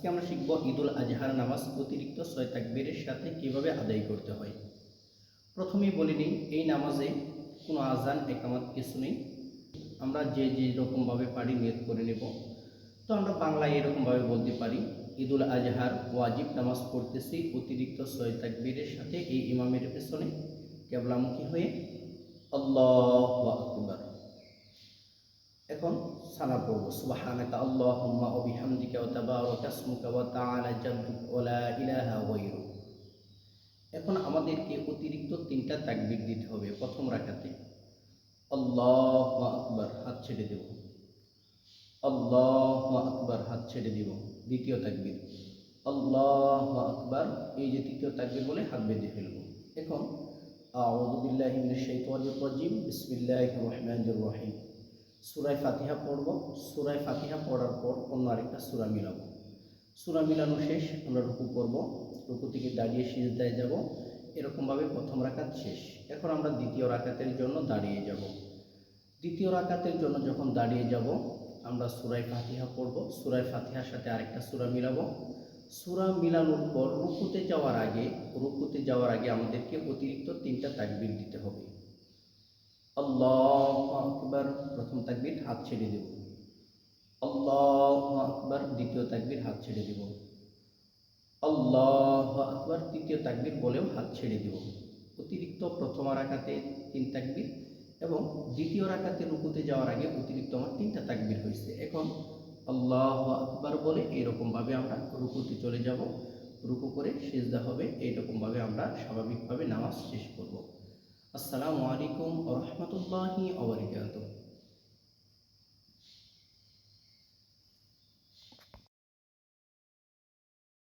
আজকে আমরা শিখব ঈদুল আজহার নামাজ অতিরিক্ত 6 তাকবীরের সাথে কিভাবে আদায় করতে হয়। প্রথমেই বলে নিই, এই নামাজে কোনো আজান একামত কিছু নেই। আমরা যে রকমভাবে পারি নিয়ত করে নেব। তো আমরা বাংলায় এরকমভাবে বলতে পারি, ঈদুল আজহার ওয়াজিব নামাজ পড়তেছি অতিরিক্ত 6 তাকবীরের সাথে এই ইমামের পেছনে কিবলামুখী হয়ে আল্লাহু আকবার। এখন সানা পড়ব, সুবহানাকা আল্লাহুম্মা ওয়া বিহামদিকা ওয়া তাবারাকা ইসমুকা ওয়া তাআলা জাদ্দুকা ওয়া লা ইলাহা গায়রুক। এখন আমাদেরকে অতিরিক্ত 3টা তাকবীর দিতে হবে। প্রথম রাকাতে আল্লাহু আকবার, হাত ছেড়ে দেব। আল্লাহু আকবার, হাত ছেড়ে দেব। দ্বিতীয় তাকবীর আল্লাহু আকবার, এই যে তৃতীয় তাকবীর বলে হাত বেঁধে ফেলব। এখন আউযু বিল্লাহি মিনাশ শাইতানির রাজিম, বিসমিল্লাহির রহমানির রহিম। সূরা ফাতিহা পড়ব। সূরা ফাতিহা পড়ার পর অন্য আরেকটা সূরা মিলাবো। সূরা মিলানো শেষ, আমরা রুকু করব। রুকু থেকে দাঁড়িয়ে সিজদায় যাব। এরকমভাবে প্রথম রাকাত শেষ। এখন আমরা দ্বিতীয় রাকাতের জন্য দাঁড়িয়ে যাব। দ্বিতীয় রাকাতের জন্য যখন দাঁড়িয়ে যাব, আমরা সূরা ফাতিহা পড়ব। সূরা ফাতিহার সাথে আরেকটা সূরা মিলাবো। সূরা মিলানোর পর রুকুতে যাওয়ার আগে আমাদেরকে অতিরিক্ত 3টা তাকবীর দিতে হবে। আল্লাহু আকবার, প্রথম তাকবীর, হাত ছেড়ে দেব। আল্লাহু আকবার, দ্বিতীয় তাকবীর, হাত ছেড়ে দেব। আল্লাহু আকবার, তৃতীয় তাকবীর বলেও হাত ছেড়ে দেব। অতিরিক্ত প্রথম রাকাতে 3 তাকবীর এবং দ্বিতীয় রাকাতে রুকুতে যাওয়ার আগে অতিরিক্ত আমার 3টা তাকবীর হয়েছে। এখন আল্লাহু আকবার বলে এরকমভাবে আমরা রুকুতে চলে যাব। রুকু করে সিজদা হবে। এইরকমভাবে আমরা স্বাভাবিকভাবে নামাজ শেষ করব। আসসালামু আলাইকুম ওয়া রাহমাতুল্লাহি ওয়া বারাকাতুহু।